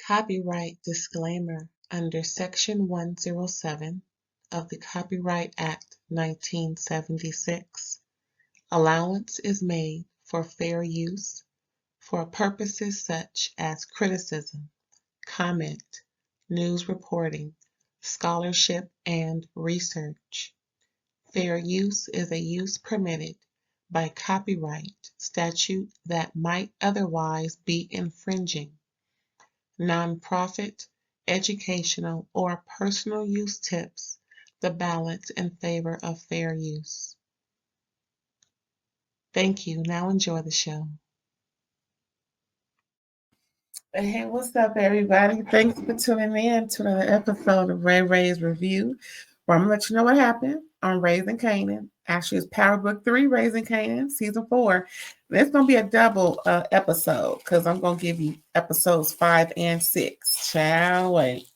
Copyright disclaimer under Section 107 of the Copyright Act 1976. Allowance is made for fair use for purposes such as criticism, comment, news reporting, scholarship, and research. Fair use is a use permitted by copyright statute that might otherwise be infringing. Nonprofit, educational, or personal use tips the balance in favor of fair use. Thank you. Now enjoy the show. Hey, what's up, everybody? Thanks for tuning in to another episode of RAERAEs Review, where I'm going to let you know what happened on Raising Kanan. Actually, it's Power Book 3, Raising Kanan, Season 4. It's going to be a double episode because I'm going to give you episodes 5 and 6. Shall wait.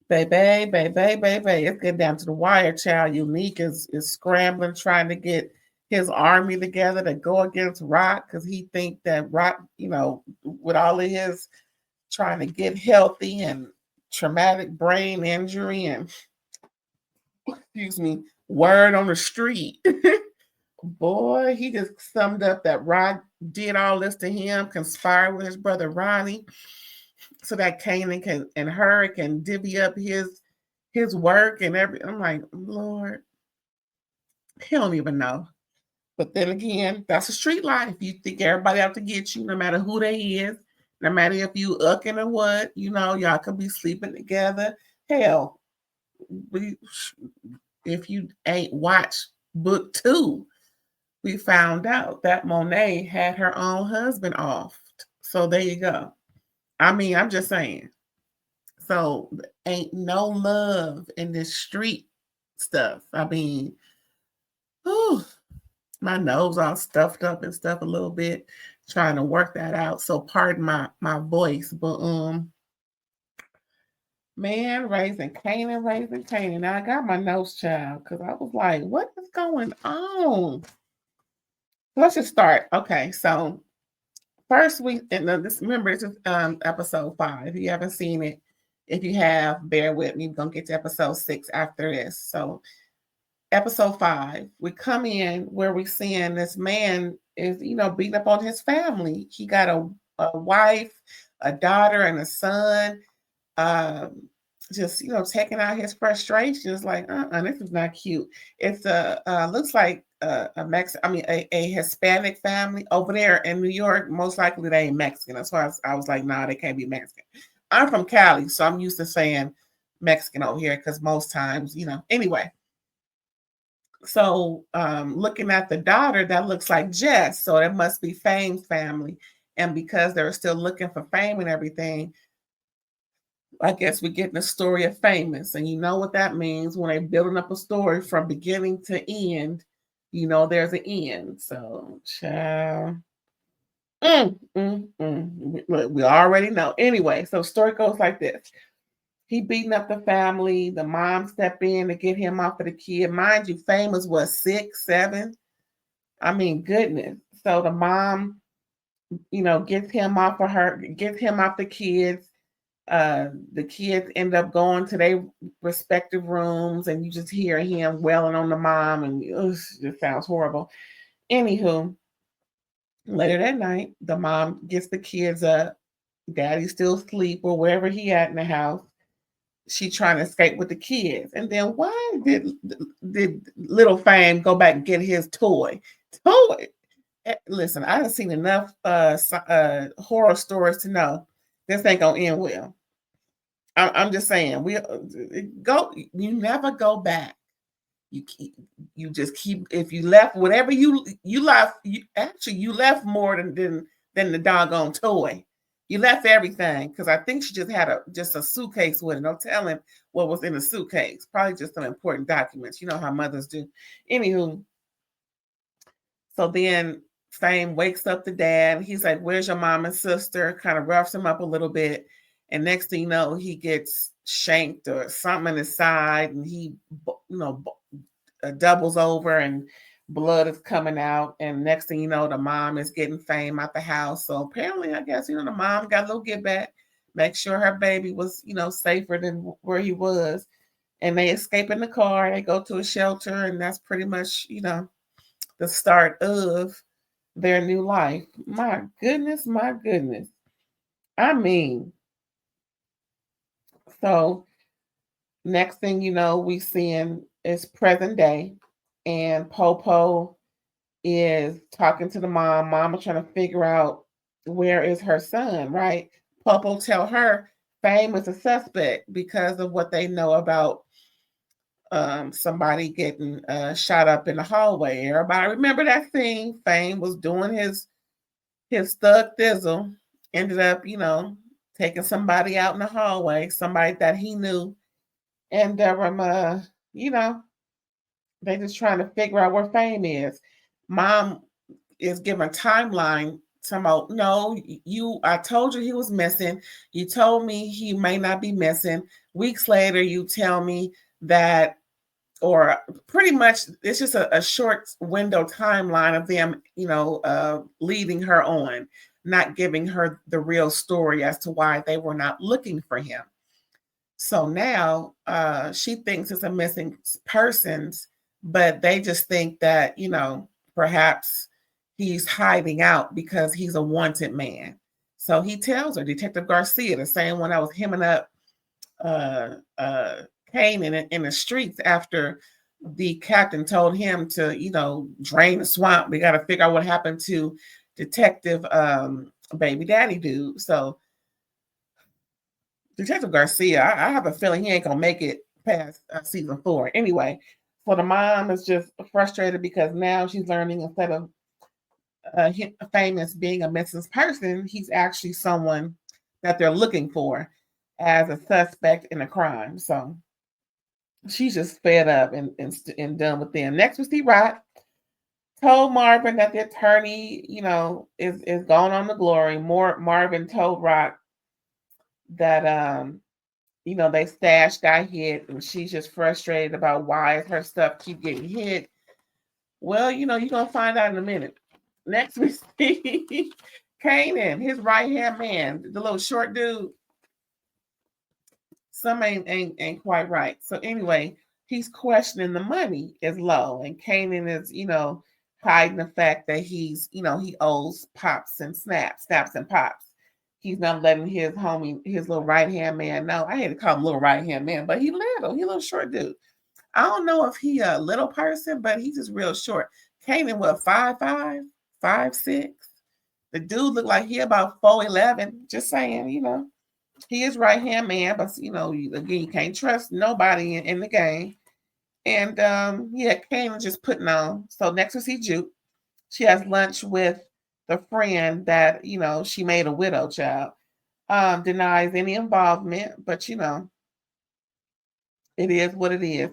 Baby. It's getting down to the wire, child. Eunique is scrambling, trying to get his army together to go against Rock because he think that Rock, with all of his trying to get healthy and traumatic brain injury and, word on the street. Boy, he just summed up that Rock did all this to him, conspired with his brother Ronnie, so that Kanan can divvy up his work and everything. I'm like, Lord, he don't even know. But then again, that's a street life. You think everybody out to get you, no matter who they is, no matter if you ucking or what, y'all could be sleeping together. Hell, if you ain't watched book 2, we found out that Monet had her own husband off. So there you go. I'm just saying. So ain't no love in this street stuff. My nose all stuffed up and stuff a little bit, trying to work that out. So pardon my voice, but man, raising Kanan. Now I got my nose, child, because I was like, what is going on? Let's just start. Okay, so first remember this is episode 5. If you haven't seen it, if you have, bear with me. We're gonna get to episode 6 after this. So episode 5, we come in where we're seeing this man is, beating up on his family. He got a wife, a daughter, and a son. Just taking out his frustrations. Like, this is not cute. It's looks like a Hispanic family over there in New York. Most likely they ain't Mexican. That's why I was like, nah, they can't be Mexican. I'm from Cali, so I'm used to saying Mexican over here because most times, anyway. So looking at the daughter, that looks like Jess. So it must be Fame's family. And because they're still looking for Fame and everything, I guess we're getting a story of Famous. And you know what that means when they're building up a story from beginning to end. There's an end. So, child. We already know. Anyway, so story goes like this. He beating up the family. The mom step in to get him off of the kid. Mind you, Famous was 6, 7. Goodness. So the mom, gets him off of her, gets him off the kids. The kids end up going to their respective rooms, and you just hear him wailing on the mom, and it just sounds horrible. Anywho, later that night, the mom gets the kids up. Daddy's still asleep or wherever he at in the house. She trying to escape with the kids. And then why did little Fame go back and get his toy? Listen, I done seen enough horror stories to know this ain't gonna end well. I'm just saying, you never go back. You just keep, if you left whatever you left, you left more than the doggone toy. You left everything, because I think she just had just a suitcase with it. No telling what was in the suitcase. Probably just some important documents. You know how mothers do. Anywho, so then Fame wakes up the dad. He's like, "Where's your mom and sister?" Kind of roughs him up a little bit. And next thing you know, he gets shanked or something in his side, and he, doubles over and blood is coming out, and next thing you know, the mom is getting fame out the house. So apparently, I guess, the mom got a little get back, make sure her baby was, safer than where he was. And they escape in the car, they go to a shelter, and that's pretty much, the start of their new life. My goodness, my goodness. I mean, so next thing you know, we seeing is present day, and Popo is talking to the mom. Mama trying to figure out where is her son, right? Popo tell her Fame is a suspect because of what they know about somebody getting shot up in the hallway. Everybody remember that scene? Fame was doing his thug thizzle, ended up, taking somebody out in the hallway, somebody that he knew, and you know, they just trying to figure out where Fame is. Mom is giving a timeline. Somehow, no, I told you he was missing. You told me he may not be missing. Weeks later, you tell me that, or pretty much it's just a short window timeline of them, leading her on, not giving her the real story as to why they were not looking for him. So now she thinks it's a missing persons, but they just think that, perhaps he's hiding out because he's a wanted man. So he tells her, Detective Garcia, the same one that was hemming up uh, uh, Kanan in the streets after the captain told him to, drain the swamp. We got to figure out what happened to Detective Baby Daddy Dude. So Detective Garcia, I have a feeling he ain't gonna make it past season 4. Anyway, so the mom is just frustrated because now she's learning, instead of Famous being a missing person, he's actually someone that they're looking for as a suspect in a crime. So she's just fed up and done with them. Next we see Rock told Marvin that the attorney, is going on the glory. Marvin told Rock that they stashed got hit, and she's just frustrated about why her stuff keep getting hit. Well, you're gonna find out in a minute. Next we see Kanan, his right hand man, the little short dude. Some ain't quite right. So anyway, he's questioning the money is low, and Kanan is, hiding the fact that he's, he owes Pops and Snaps and Pops. He's not letting his homie, his little right hand man know. I hate to call him little right hand man, but he a little short dude. I don't know if he a little person, but he's just real short. Kanan, what, 5'5", 5'6"? The dude looked like he about 4'11". Just saying, he is right hand man, but again, you can't trust nobody in the game. And Kanan just putting on. So next we see Juke. She has lunch with the friend that she made a widow child. Denies any involvement, but it is what it is.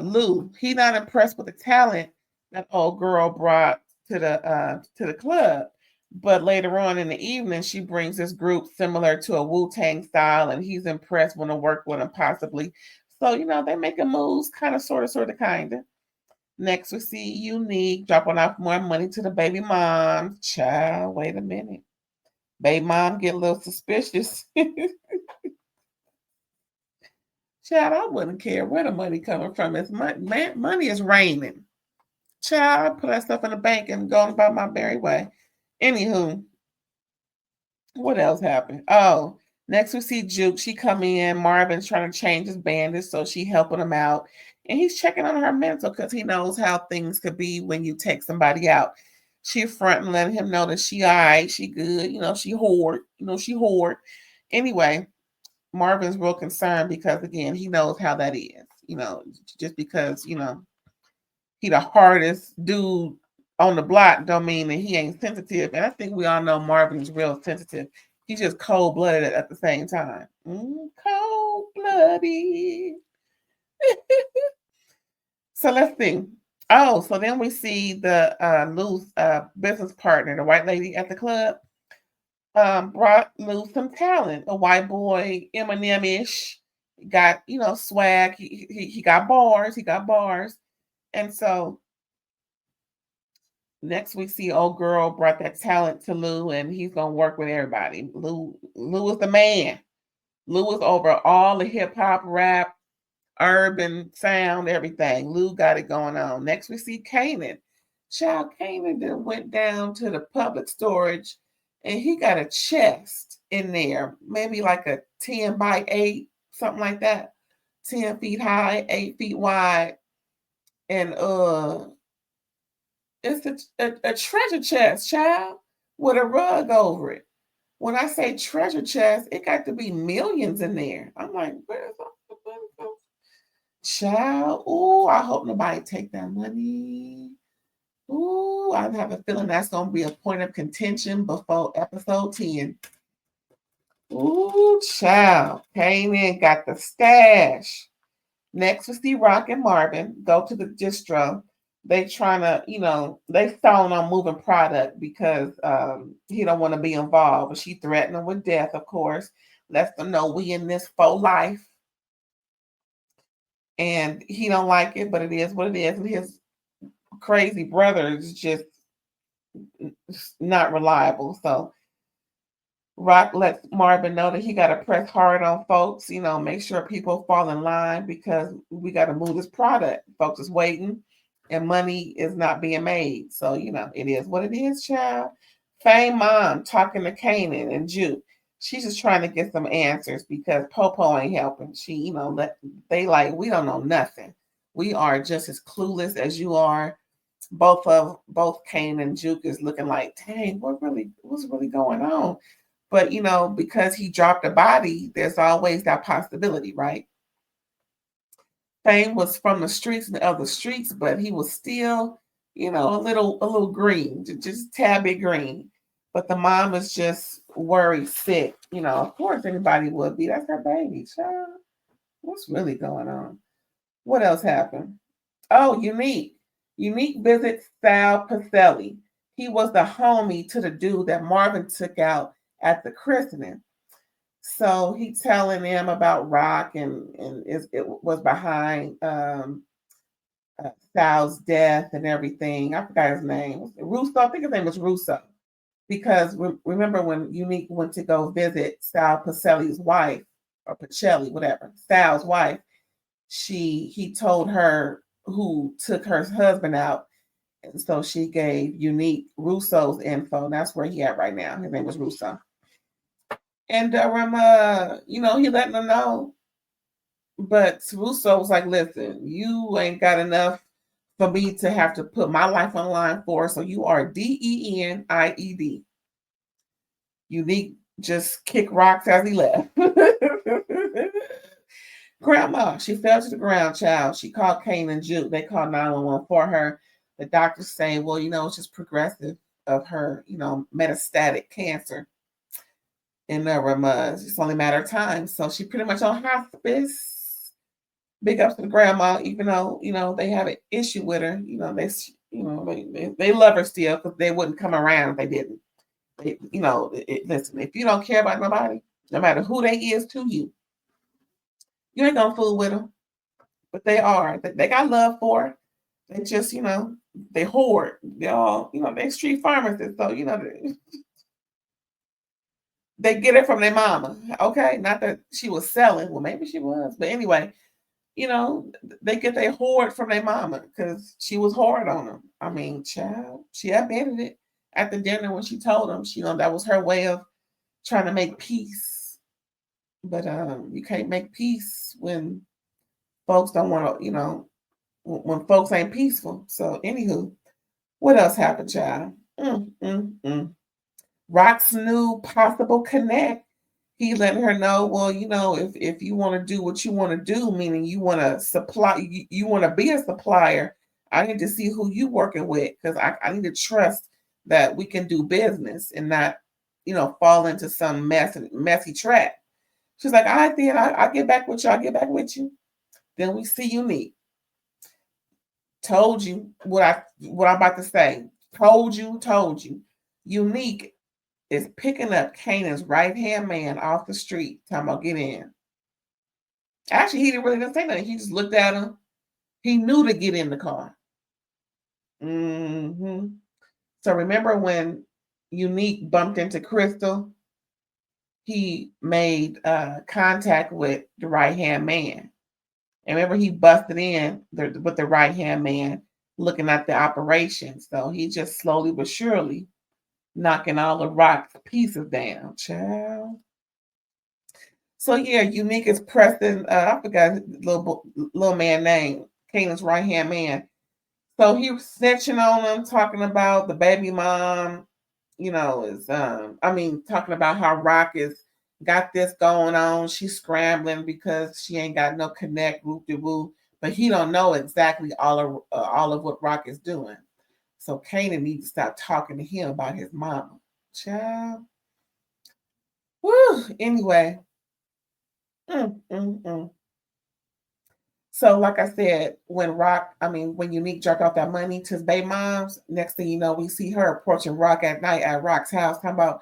Lou, he not impressed with the talent that old girl brought to the club. But later on in the evening, she brings this group similar to a Wu-Tang style, and he's impressed, want to work with them possibly. So, they making moves, kind of, sort of, kind of. Next, we see Eunique dropping off more money to the baby mom. Child, wait a minute. Baby mom get a little suspicious. Child, I wouldn't care where the money coming from. It's money is raining. Child, I put that stuff in the bank and go about my merry way. Anywho, what else happened? Oh, next we see Juke. She come in. Marvin's trying to change his bandage, so she helping him out. And he's checking on her mental because he knows how things could be when you take somebody out. She front and letting him know that she all right, she good, she she hoard. Anyway, Marvin's real concerned because again, he knows how that is. Just because, he the hardest dude on the block don't mean that he ain't sensitive. And I think we all know Marvin is real sensitive. He's just cold blooded at the same time. Cold blooded. So let's see. Oh, so then we see the Lou's business partner, the white lady at the club, brought Lou some talent. A white boy, Eminem-ish, got swag. He got bars. And so Next we see old girl brought that talent to Lou, and he's gonna work with everybody. Lou is the man. Lou is over all the hip hop, rap, urban sound, everything. Lou got it going on. Next we see Kanan. Child Kanan then went down to the public storage, and he got a chest in there, maybe like a 10 by 8, something like that. 10 feet high, 8 feet wide. And it's a treasure chest, child, with a rug over it. When I say treasure chest, it got to be millions in there. I'm like, where's all the money? Child, ooh, I hope nobody take that money. Ooh, I have a feeling that's gonna be a point of contention before episode 10. Ooh, child, Kanan got the stash. Next we see Rock and Marvin go to the distro. They trying to, they stalling on moving product because he don't want to be involved. But she threatened him with death, of course. Lets them know we in this for life. And he don't like it, but it is what it is. And his crazy brother is just not reliable. So Rock lets Marvin know that he got to press hard on folks, make sure people fall in line because we got to move this product. Folks is waiting and money is not being made. So, it is what it is, child. Fame mom talking to Kanan and Juke. She's just trying to get some answers because Popo ain't helping. She, they like, we don't know nothing. We are just as clueless as you are. Both Kanan and Juke is looking like, dang, what's really going on? But, because he dropped a body, there's always that possibility, right? Fame was from the streets and the other streets, but he was still, a little green, just a tad bit green. But the mom is just worried, sick. Of course anybody would be. That's her baby, child. What's really going on? What else happened? Oh, Eunique. Eunique visits Sal Pacelli. He was the homie to the dude that Marvin took out at the christening. So he telling them about Rock and it was behind Sal's death and everything. I forgot his name. Russo. I think his name was Russo. Because remember when Eunique went to go visit Sal Pacelli's wife, or Pacelli, whatever, Sal's wife, he told her who took her husband out. And so she gave Eunique Russo's info. And that's where he at right now. His name was Russo. And he letting them know. But Russo was like, listen, you ain't got enough for me to have to put my life on the line for. So you are DENIED. Eunique just kicked rocks as he left. Grandma, she fell to the ground, child. She called Kanan and Juke. They called 911 for her. The doctors say, well, it's just progressive of her, metastatic cancer. In it's only a matter of time. So she pretty much on hospice. Big ups to the grandma, even though, they have an issue with her. They love her still because they wouldn't come around if they didn't. Listen, if you don't care about nobody, no matter who they is to you, you ain't gonna fool with them. But they are. They got love for her. They just, they hoard. They all, they street pharmacists. So, they get it from their mama. Okay. Not that she was selling. Well, maybe she was. But anyway, they get their hoard from their mama because she was hard on them. I mean, child, she admitted it at the dinner when she told them, that was her way of trying to make peace. But you can't make peace when folks don't want to, when folks ain't peaceful. So, anywho, what else happened, child? Rock's new possible connect. He letting her know, well, if you want to do what you want to do, meaning you want to supply, you want to be a supplier, I need to see who you working with because I need to trust that we can do business and not, fall into some messy trap. She's like, I did. I'll get back with you. I'll get back with you. Then we see Eunique. Told you what I'm about to say. Told you. Eunique is picking up Kanan's right-hand man off the street, talking about get in. Actually, he didn't say nothing. He just looked at him. He knew to get in the car. So remember when Eunique bumped into Crystal, he made contact with the right-hand man. And remember, he busted in with the right-hand man looking at the operation. So he just slowly but surely knocking all the rock pieces down, child. So yeah, Eunique is pressing, I forgot little man name, Kanan's right-hand man. So he was snitching on him, talking about the baby mom, is talking about how Rock is got this going on. She's scrambling because she ain't got no connect, whoop de woo. But he don't know exactly all of what Rock is doing. So Kanan needs to stop talking to him about his mama. Child. Woo. Anyway. Mm. So, like I said, when Eunique jerked off that money to his baby moms, next thing you know, we see her approaching Rock at night at Rock's house, talking about,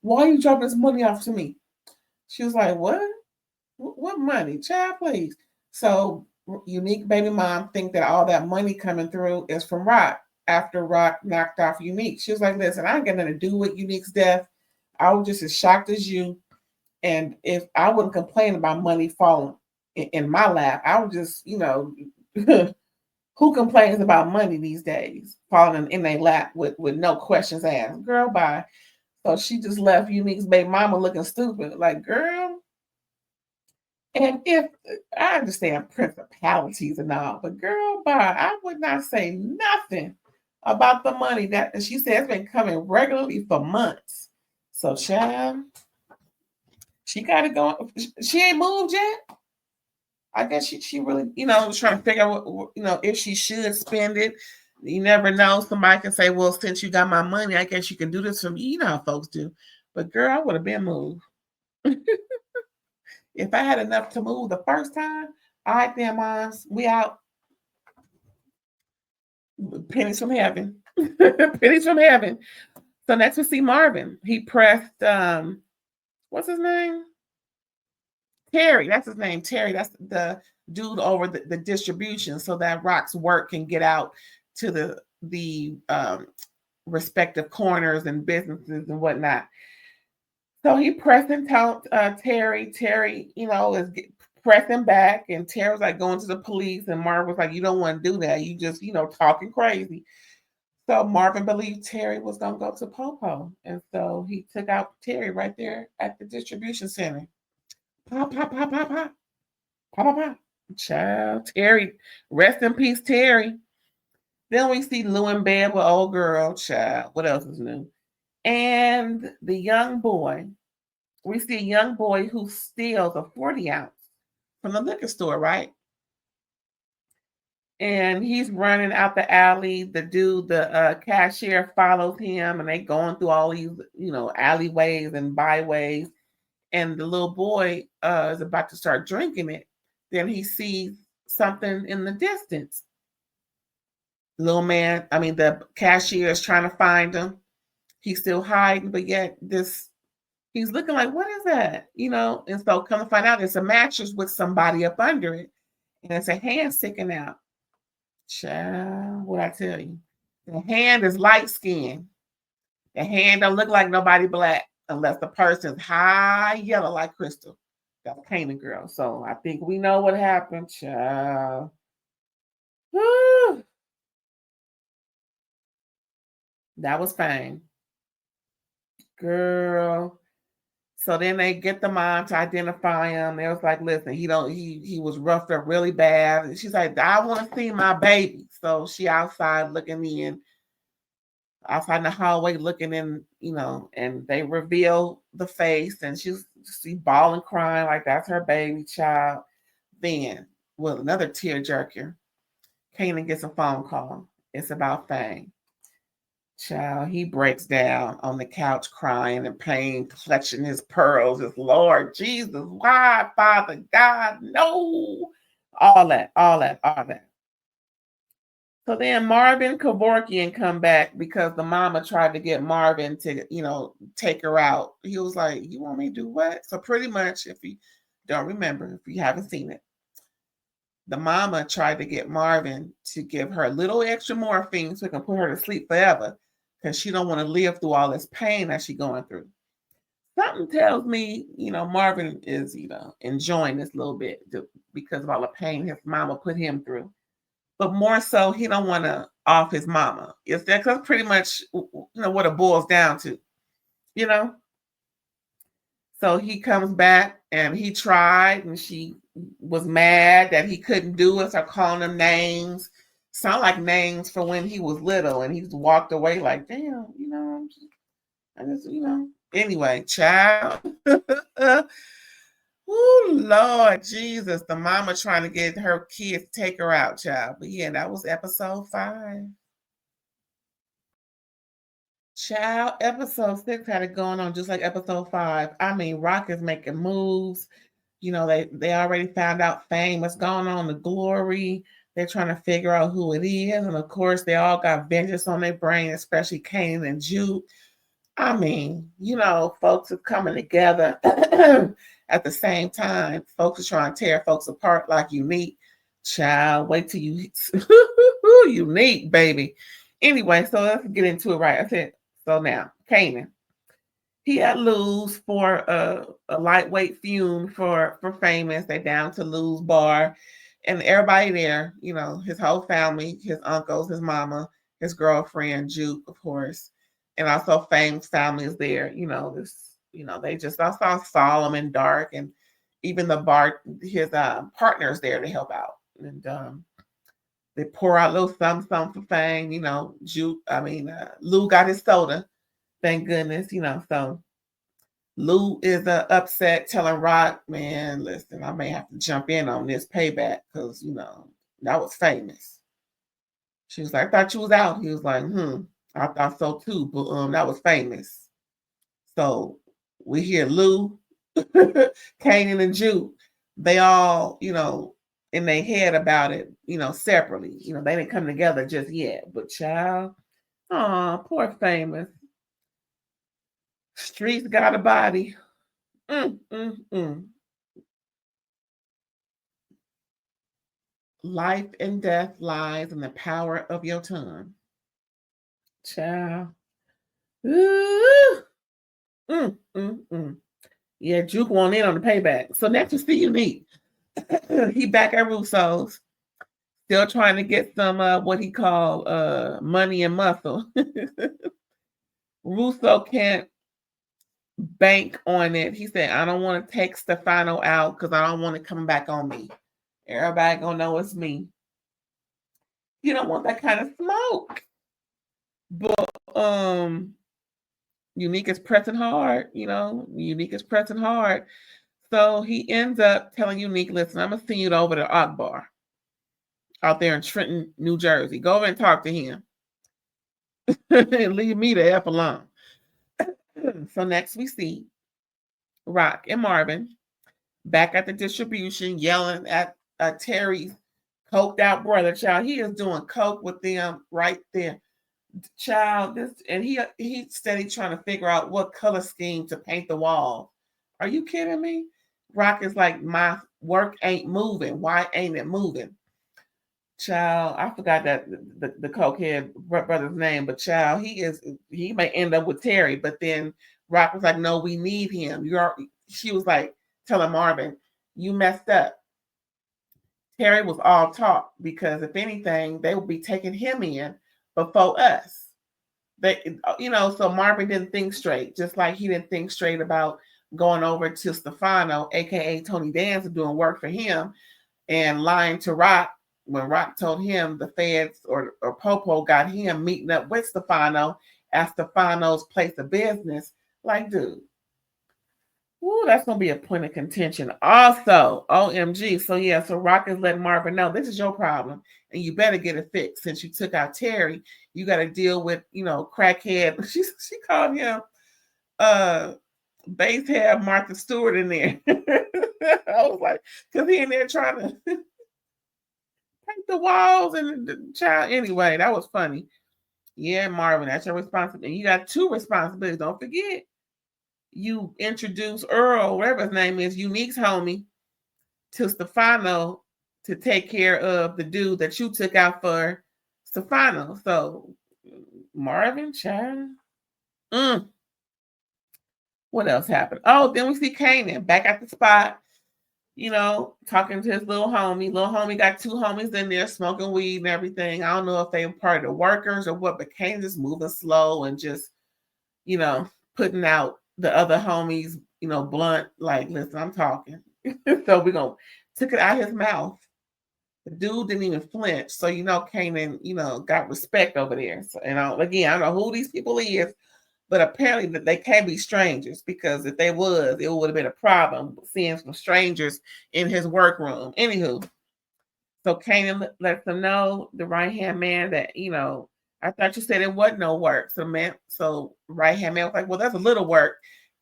why are you dropping this money off to me? She was like, what? What money? Child, please. So, Eunique baby mom think that all that money coming through is from Rock after Rock knocked off Eunique. She was like, listen, I ain't got nothing to do with Eunique's death. I was just as shocked as you. And if I wouldn't complain about money falling in my lap, I would just, who complains about money these days falling in their lap with no questions asked? Girl, bye. So she just left Eunique's baby mama looking stupid. Like, girl. And if I understand principalities and all, but girl, bye. I would not say nothing about the money that she said has been coming regularly for months. So, child, she got to go. She ain't moved yet. I guess she really, was trying to figure out what, if she should spend it. You never know. Somebody can say, well, since you got my money, I guess you can do this for me. You know how folks do. But girl, I would have been moved. If I had enough to move the first time, all right, then, moms, we out. Pennies from heaven. Pennies from heaven. So next we see Marvin. He pressed, what's his name? Terry. That's his name. Terry. That's the dude over the distribution so that Rock's work can get out to the respective corners and businesses and whatnot. So he pressing Terry. Terry, is pressing back, and Terry was like going to the police, and Marvin was like, you don't want to do that. You just, talking crazy. So Marvin believed Terry was going to go to Popo. And so he took out Terry right there at the distribution center. Pop, pop, pop, pop, pop. Pop, pop, pop. Child, Terry. Rest in peace, Terry. Then we see Lou in bed with old girl. Child. What else is new? And the young boy. We see a young boy who steals a 40 ounce from the liquor store, right? And he's running out the alley. The cashier follows him, and they going through all these, alleyways and byways. And the little boy is about to start drinking it. Then he sees something in the distance. The cashier is trying to find him. He's still hiding, but yet he's looking like, what is that? And so come to find out it's a mattress with somebody up under it. And it's a hand sticking out. Child, what I tell you. The hand is light skinned. The hand don't look like nobody black unless the person's high yellow like Crystal. That's Kanan girl. So I think we know what happened, child. Woo. That was fine. Girl. So then they get the mom to identify him. They was like, listen, he was roughed up really bad. And she's like, I want to see my baby. So she outside looking in, outside in the hallway looking in, and they reveal the face and she's bawling, crying like that's her baby child. Then, another tearjerker. Kanan gets a phone call. It's about Fang. Child, he breaks down on the couch crying in pain, clutching his pearls. His Lord Jesus, why, Father God, no. All that. So then Marvin Kevorkian come back because the mama tried to get Marvin to, take her out. He was like, you want me to do what? So pretty much, if you don't remember, if you haven't seen it, the mama tried to get Marvin to give her a little extra morphine so he can put her to sleep forever. because she don't want to live through all this pain that she's going through. Something tells me, Marvin is, enjoying this a little bit because of all the pain his mama put him through. But more so, he don't want to off his mama. That's pretty much, what it boils down to, So he comes back and he tried, and she was mad that he couldn't do it. Start calling him names. Sound like names for when he was little, and he just walked away like, damn, I just, Anyway, child. Oh, Lord Jesus. The mama trying to get her kids to take her out, child. But yeah, that was episode 5. Child, episode 6 had it going on just like episode 5. I mean, Rock is making moves. They already found out fame, what's going on, the glory. They're trying to figure out who it is. And of course, they all got vengeance on their brain, especially Kanan and Juke. I mean, folks are coming together at the same time. Folks are trying to tear folks apart like Eunique. Child, wait till you Eunique, baby. Anyway, so let's get into it right. I said, so now, Kanan. He had Lou's for a lightweight fume for Famous. They down to Lou's bar. And everybody there, his whole family, his uncles, his mama, his girlfriend, Juke, of course. And also Fame's family is there. They just, I saw Solomon, Dark, and even his partners there to help out. And they pour out a little something for Fame. Lou got his soda. Thank goodness, so Lou is upset, telling Rock, man, listen, I may have to jump in on this payback because, that was Famous. She was like, I thought you was out. He was like, I thought so too, but that was Famous. So we hear Lou, Kanan and Juke, they all, in their head about it, separately. They didn't come together just yet. But child, poor Famous. Streets got a body. Life and death lies in the power of your tongue. Child. Yeah, Juke won in on the payback. So next we see Eunique. He back at Russo's. Still trying to get some what he called money and muscle. Russo can't bank on it. He said, I don't want to take Stefano out because I don't want it coming back on me. Everybody gonna know it's me. You don't want that kind of smoke. But Eunique is pressing hard, Eunique is pressing hard. So he ends up telling Eunique, listen, I'm gonna send you over to Akbar out there in Trenton, New Jersey. Go over and talk to him. And leave me the F alone. So next we see Rock and Marvin back at the distribution yelling at Terry's coked out brother. Child, he is doing coke with them right there. Child, and he steady trying to figure out what color scheme to paint the wall. Are you kidding me? Rock is like, my work ain't moving. Why ain't it moving? Child, I forgot that the cokehead brother's name, but child, he may end up with Terry. But then Rock was like, no, we need him. She was like telling Marvin, you messed up. Terry was all talk because if anything, they would be taking him in before us. So Marvin didn't think straight, just like he didn't think straight about going over to Stefano, aka Tony Danza, doing work for him and lying to Rock when Rock told him the feds or Popo got him meeting up with Stefano at Stefano's place of business. Like, dude, ooh, that's gonna be a point of contention. Also, OMG. So Rock is letting Marvin know this is your problem, and you better get it fixed. Since you took out Terry, you got to deal with crackhead. She called him base head Martha Stewart in there. I was like, because he in there trying to paint the walls and the child. Anyway, that was funny. Yeah, Marvin, that's your responsibility. You got 2 responsibilities. Don't forget. You introduce Earl, whatever his name is, Eunique's homie, to Stefano to take care of the dude that you took out for Stefano. So Marvin, child. What else happened? Oh, then we see Kanan back at the spot, talking to his little homie. Little homie got two homies in there smoking weed and everything. I don't know if they were part of the workers or what, but Kanan just moving slow and just, putting out the other homies, blunt, like, listen, I'm talking. So we took it out of his mouth. The dude didn't even flinch. So, Kanan, got respect over there. So, again, I don't know who these people is, but apparently that they can't be strangers, because if they was, it would have been a problem seeing some strangers in his workroom. Anywho, so Kanan lets them know, the right-hand man, that, I thought you said it wasn't no work. So right-hand man was like, well, that's a little work.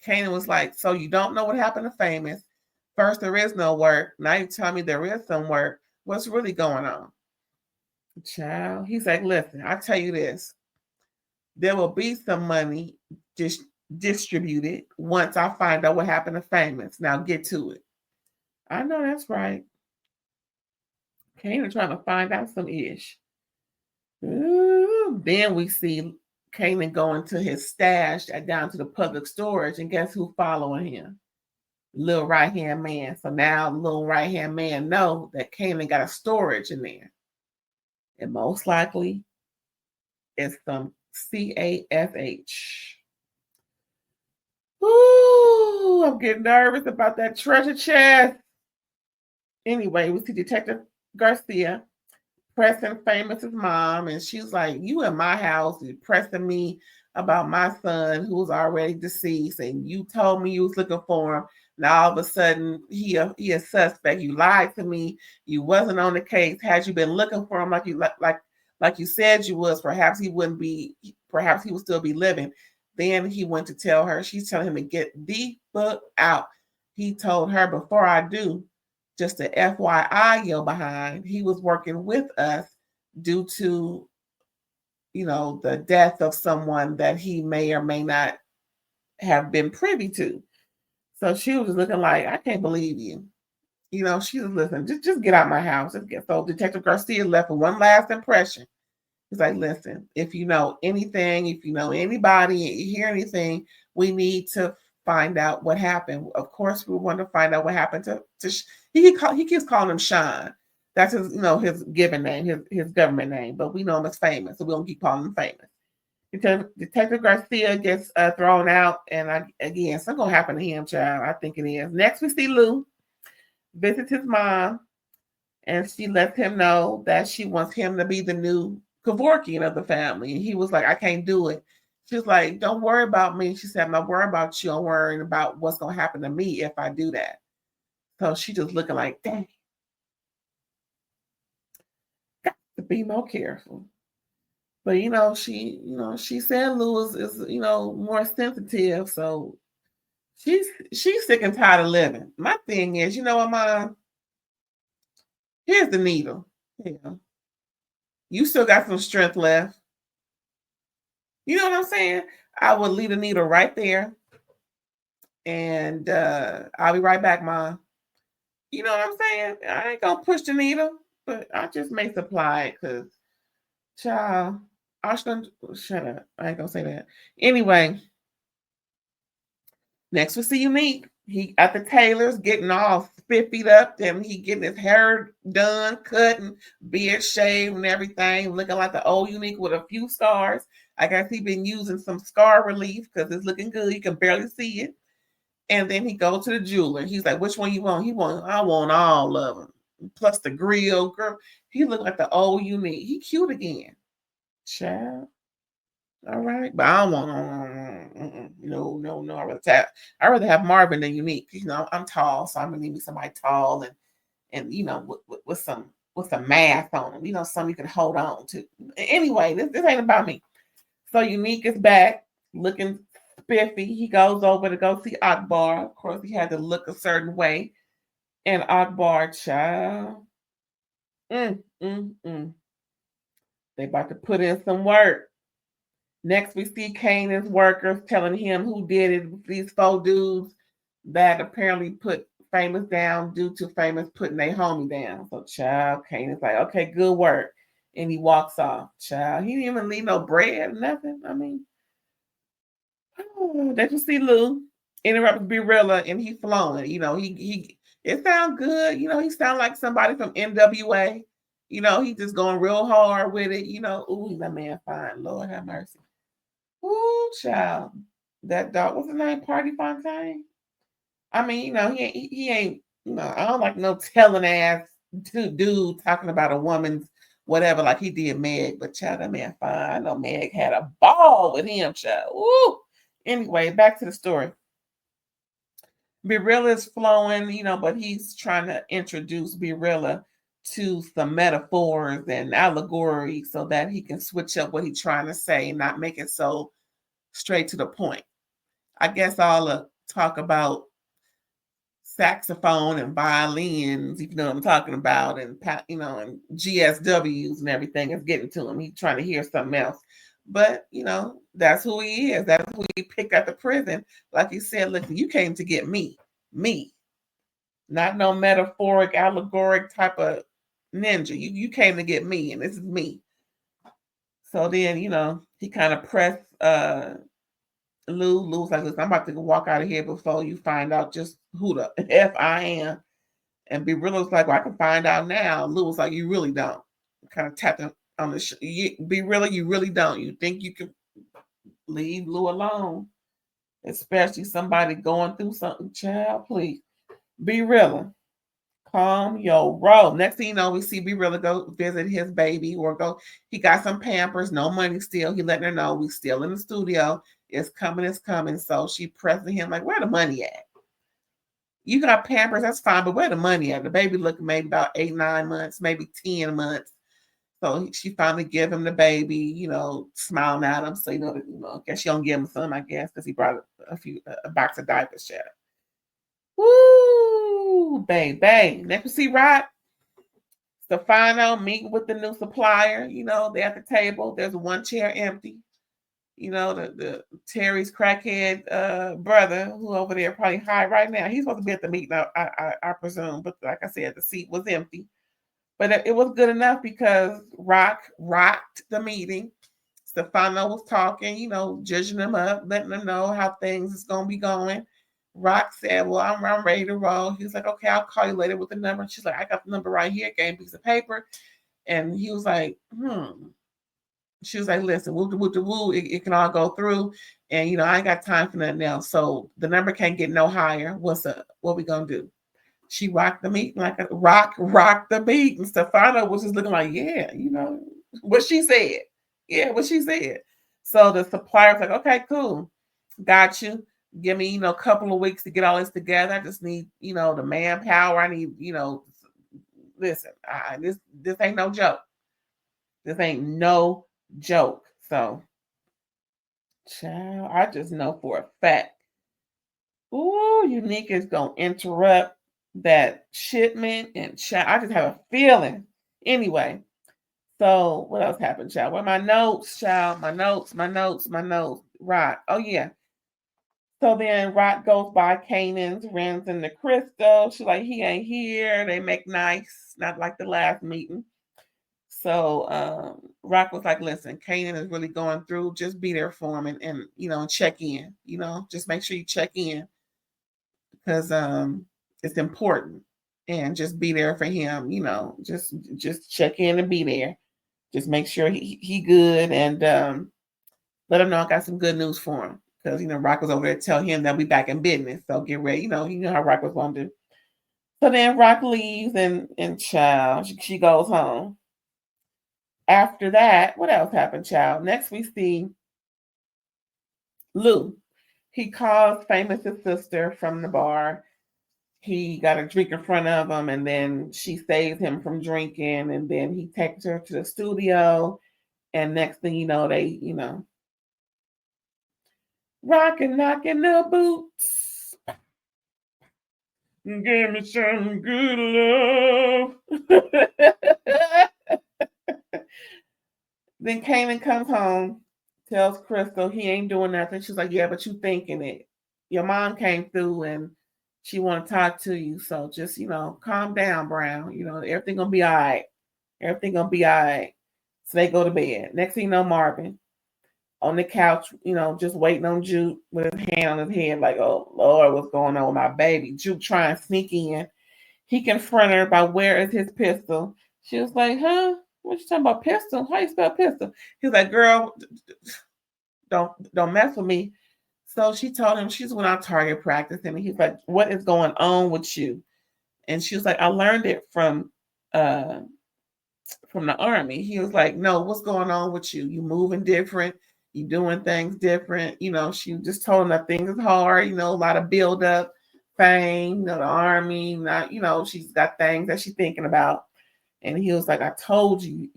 Kanan was like, so you don't know what happened to Famous. First, there is no work. Now you tell me there is some work. What's really going on? Child, he's like, listen, I tell you this. There will be some money distributed once I find out what happened to Famous. Now get to it. I know that's right. Kanan trying to find out some ish. Ooh, then we see Kanan going to his stash down to the public storage, and guess who following him? Little right-hand man. So now little right-hand man know that Kanan got a storage in there. And most likely it's some CASH. Ooh, I'm getting nervous about that treasure chest. Anyway, we see Detective Garcia pressing Famous's mom, and she's like, you in my house, you pressing me about my son who's already deceased, and you told me you was looking for him. Now all of a sudden he a suspect. You lied to me. You wasn't on the case. Had you been looking for him like you said you was, perhaps he wouldn't be. Perhaps he would still be living. Then he went to tell her. She's telling him to get the fuck out. He told her, before I do, just a FYI, your behind, he was working with us due to, the death of someone that he may or may not have been privy to. So she was looking like, I can't believe you. She was listening, just get out my house. So Detective Garcia left with one last impression. He's like, listen, if you know anything, if you know anybody, you hear anything, we need to find out what happened. Of course, we want to find out what happened to he keeps calling him Shawn. That's his, his given name, his government name, but we know him as Famous, so we don't keep calling him Famous. Detective Garcia gets thrown out, and again, something gonna happen to him, child. I think it is. Next, we see Lou visits his mom, and she lets him know that she wants him to be the new Kevorkian of the family. And he was like, I can't do it. She's like, don't worry about me. She said, I'm not worried about you. I'm worrying about what's going to happen to me if I do that. So she just looking like, dang, got to be more careful. But, she said Lou is more sensitive. So she's sick and tired of living. My thing is, you know what, Mom? Here's the needle. Yeah. You still got some strength left. You know what I'm saying? I would leave the needle right there. And I'll be right back, Mom. You know what I'm saying? I ain't gonna push the needle, but I just may supply it because, child, I was gonna shut up. I ain't gonna say that. Anyway, next we see Eunique. He at the tailor's getting all spiffied up, then he getting his hair done, cut, and beard shaved and everything, looking like the old Eunique with a few scars. I guess he been using some scar relief because it's looking good. You can barely see it. And then he goes to the jeweler. He's like, which one you want? I want all of them. Plus the grill, girl. He looked like the old Eunique. He cute again. Child. All right. But I don't want no. I rather have Marvin than Eunique. I'm tall, so I'm gonna need me somebody tall and with some math on them. Something you can hold on to. Anyway, this ain't about me. So Eunique is back looking spiffy. He goes over to go see Akbar. Of course, he had to look a certain way. And Akbar, child. They about to put in some work. Next, we see Kanan's workers telling him who did it. These 4 dudes that apparently put Famous down due to Famous putting their homie down. So, child, Kanan's like, okay, good work. And he walks off. Child, he didn't even leave no bread, nothing. I mean, oh, that you see Lou interrupt Barilla and he flowing. You know, he it sounds good. You know, he sound like somebody from NWA. You know, he just going real hard with it. You know, ooh, that man fine. Lord have mercy. Ooh, child. That dog, what's his name? Party Fontaine? I mean, you know, he ain't, you know, I don't like no telling ass dude talking about a woman's whatever like he did Meg, but child, that man fine. I know Meg had a ball with him, child. Woo! Anyway, back to the story. Barilla is flowing, you know, but he's trying to introduce Barilla to some metaphors and allegory so that he can switch up what he's trying to say and not make it so straight to the point. I guess all the talk about saxophone and violins, if you know what I'm talking about, and you know, and GSWs and everything is getting to him. He's trying to hear something else. But you know, that's who he is. That's who he picked at the prison. Like he said, listen, you came to get me. Not no metaphoric, allegoric type of ninja. You came to get me, and this is me. So then, you know, he kind of pressed Lou was like, listen, I'm about to walk out of here before you find out just who the F I am. And Barilla was like, well, I can find out now. Lou was like, you really don't. Kind of tapped him on the Barilla, you really don't. You think you can leave Lou alone, especially somebody going through something, child, please. Barilla, calm your roll. Next thing you know, we see Barilla go visit his baby or go, he got some Pampers, no money still. He letting her know we still in the studio. It's coming, it's coming. So she pressing him like, where the money at? You got Pampers, that's fine, but where the money at? The baby looking maybe about 8, 9 months, maybe 10 months. So she finally give him the baby, you know, smiling at him. So, you know, I guess she don't give him some, I guess, because he brought a box of diapers, child. Woo, baby. Next we see Rod Stefano meeting with the new supplier. You know, they're at the table. There's one chair empty. You know, the Terry's crackhead brother who over there probably high right now. He's supposed to be at the meeting, I presume. But like I said, the seat was empty. But it was good enough because Rock rocked the meeting. Stefano was talking, you know, judging them up, letting them know how things is going to be going. Rock said, well, I'm ready to roll. He was like, okay, I'll call you later with the number. She's like, I got the number right here. Gave a piece of paper. And he was like, She was like, listen, woo, it can all go through. And, you know, I ain't got time for nothing else. So the number can't get no higher. What's up? What we going to do? She rocked the meeting like a rock the beat. And Stefano was just looking like, yeah, you know, what she said. Yeah, what she said. So the supplier's like, okay, cool. Got you. Give me, you know, a couple of weeks to get all this together. I just need, you know, the manpower. I need, you know, listen, this ain't no joke. This ain't no joke. So, child, I just know for a fact. Ooh, Eunique is gonna interrupt that shipment, and child, I just have a feeling. Anyway, so what else happened, child? What are my notes, child? My notes. Right. Oh yeah. So then Rock goes by Kanan's, Ren's, and the Crystal. She's like, he ain't here. They make nice, not like the last meeting. So Rock was like, listen, Kanan is really going through. Just be there for him and you know, check in. You know, just make sure you check in because it's important. And just be there for him, you know, just check in and be there. Just make sure he good and let him know I got some good news for him. Because, you know, Rock was over there to tell him that we back in business. So get ready. You know how Rock was going to do. So then Rock leaves and child, she goes home. After that, what else happened, child? Next we see Lou. He calls Famous' sister from the bar. He got a drink in front of him, and then she saves him from drinking, and then he takes her to the studio. And next thing you know, they, you know, rockin' knocking the boots. Give me some good love. Then Kanan comes home, tells Crystal he ain't doing nothing. She's like, yeah, but you thinking it. Your mom came through and she want to talk to you. So just, you know, calm down, Brown. You know, everything gonna be all right. Everything gonna be all right. So they go to bed. Next thing you know, Marvin on the couch, just waiting on Juke with his hand on his head, like, oh Lord, what's going on with my baby? Juke trying to sneak in. He confronted her about where is his pistol. She was like, huh? What you talking about pistol? How you spell pistol? He was like, girl, don't mess with me. So she told him she's went out target practice, and he's like, what is going on with you? And she was like, I learned it from the army. He was like, no, what's going on with you? You moving different. You doing things different. She just told him that things is hard. A lot of build up, fame. The army. Not, she's got things that she's thinking about. And he was like, I told you,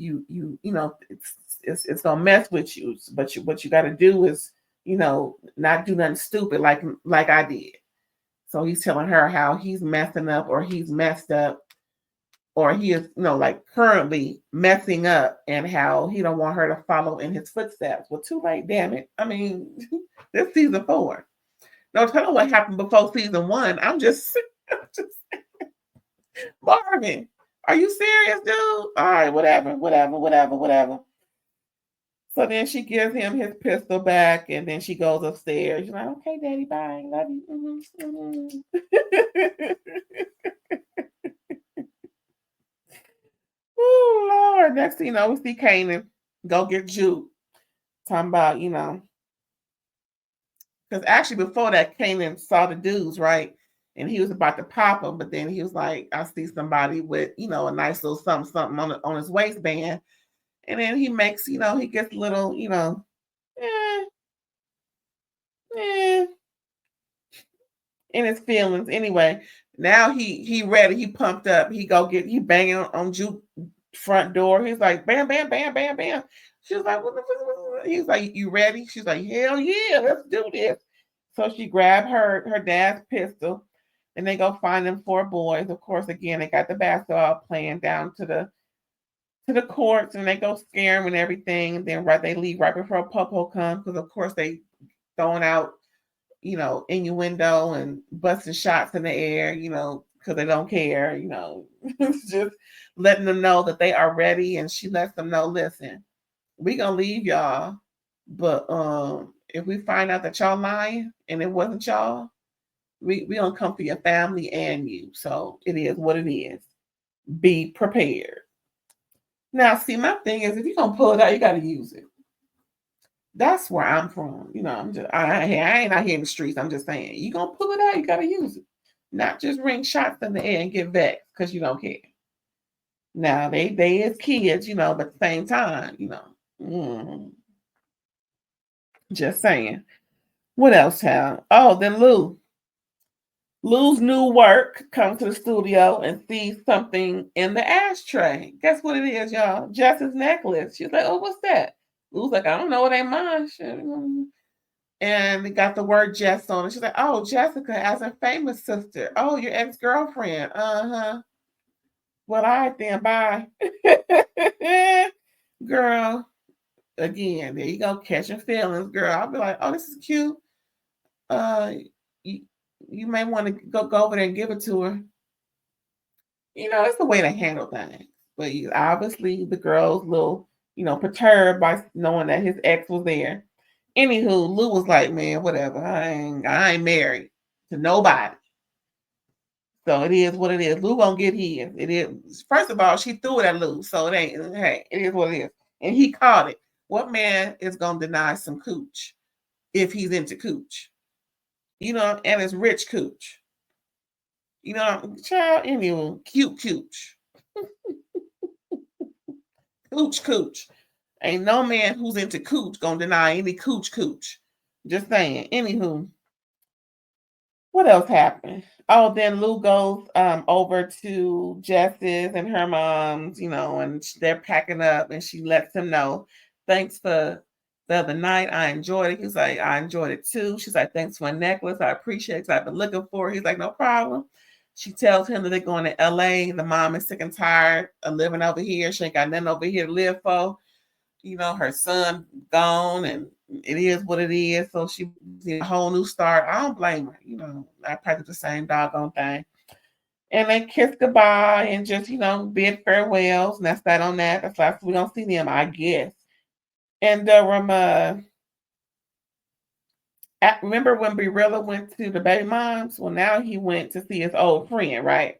it's gonna mess with you. But what you got to do is, not do nothing stupid like I did. So he's telling her how he's messing up, or he's messed up, or he is, like currently messing up, and how he don't want her to follow in his footsteps. Well, too late, damn it. I mean, this season 4. No, tell me what happened before season 1. I'm just Marvin, are you serious, dude? All right, whatever. So then she gives him his pistol back, and then she goes upstairs. She's like, okay, daddy, bye. Love you. Oh, Lord. Next thing you know, we see Kanan go get Juke. Talking about, because actually before that, Kanan saw the dudes, right? And he was about to pop them, but then he was like, I see somebody with, a nice little something on his waistband. And then he makes, he gets a little, in his feelings. Anyway, now he ready, he pumped up. He banging on Juke front door. He's like, bam, bam, bam, bam, bam. She's like, what? He's like, you ready? She's like, hell yeah, let's do this. So she grabbed her dad's pistol, and they go find them 4 boys. Of course, again, they got the basketball playing down to the courts, and they go scare them and everything. And then they leave right before Popo comes, because of course they throwing out, innuendo and busting shots in the air, because they don't care, just letting them know that they are ready. And she lets them know, listen, we gonna leave y'all, but if we find out that y'all lying and it wasn't y'all, we gonna come for your family and you. So it is what it is. Be prepared. Now, see, my thing is, if you're gonna pull it out, you gotta use it. That's where I'm from. I ain't out here in the streets. I'm just saying, you gonna pull it out, you gotta use it. Not just ring shots in the air and get vexed because you don't care. Now they is kids, but at the same time, just saying. What else, Hal? Oh, then Lou's new work comes to the studio and sees something in the ashtray. Guess what it is, y'all? Jess's necklace. She's like, oh, what's that? Lou's like, I don't know, it ain't mine. And it got the word Jess on it. She's like, oh, Jessica, as a famous sister. Oh, your ex-girlfriend. Uh-huh. Well, all right then, bye. Girl, again, there you go, catching feelings, girl. I'll be like, oh, this is cute. You may want to go over there and give it to her. It's the way to handle things. But obviously the girl's a little, perturbed by knowing that his ex was there. Anywho, Lou was like, man, whatever. I ain't married to nobody. So it is what it is. Lou gonna get his. It is. First of all, she threw it at Lou, so it ain't. Hey, it is what it is. And he caught it. What man is gonna deny some cooch if he's into cooch? And it's rich cooch. Child, anyway, cute cooch. Cooch. Ain't no man who's into cooch gonna deny any cooch. Just saying. Anywho, what else happened? Oh, then Lou goes over to Jess's and her mom's, and they're packing up, and she lets him know, thanks for the other night. I enjoyed it. He's like, I enjoyed it too. She's like, thanks for my necklace. I appreciate it. I've been looking for it. He's like, no problem. She tells him that they're going to LA. The mom is sick and tired of living over here. She ain't got nothing over here to live for. Her son gone, and it is what it is. So she a whole new start. I don't blame her. I practice the same doggone thing. And they kiss goodbye and just, bid farewells. And that's that on that. That's last we don't see them, I guess. And remember when Barilla went to the baby moms? Well, now he went to see his old friend, right?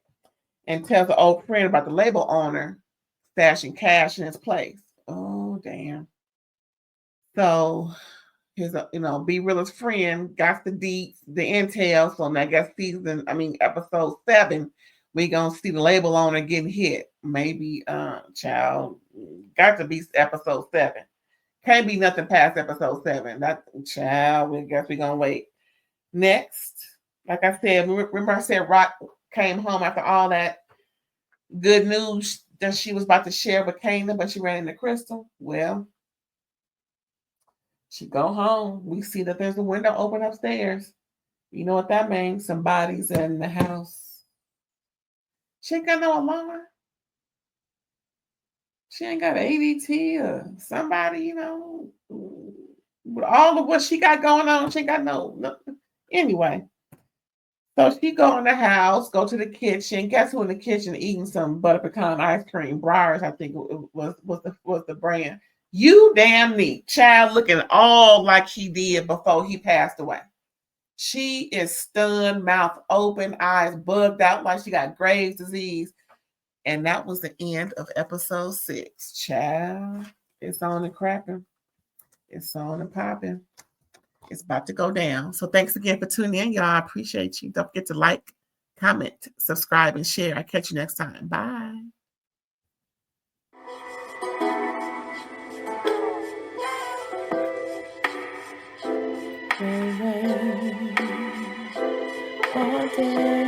And tells the old friend about the label owner stashing cash in his place. Oh, damn. So his, B Rilla's friend got the intel. So I guess episode 7, we gonna see the label owner getting hit. Maybe, child, got to be episode 7. Can't be nothing past episode 7. That child, we guess we gonna wait. Next, like I said, remember I said Rock came home after all that good news that she was about to share with Kanan, but she ran into Crystal. Well, she go home. We see that there's a window open upstairs. You know what that means? Somebody's in the house. She ain't got no alarm. She ain't got an ADT or somebody, with all of what she got going on. She ain't got no. Anyway, so she go in the house, go to the kitchen. Guess who in the kitchen eating some butter pecan ice cream? Briars, I think was the brand. You damn neat child, looking all like he did before he passed away. She is stunned, mouth open, eyes bugged out like she got Graves' disease. And that was the end of episode 6. Child, it's on and cracking. It's on and popping. It's about to go down. So thanks again for tuning in, y'all. I appreciate you. Don't forget to like, comment, subscribe, and share. I'll catch you next time. Bye. All day.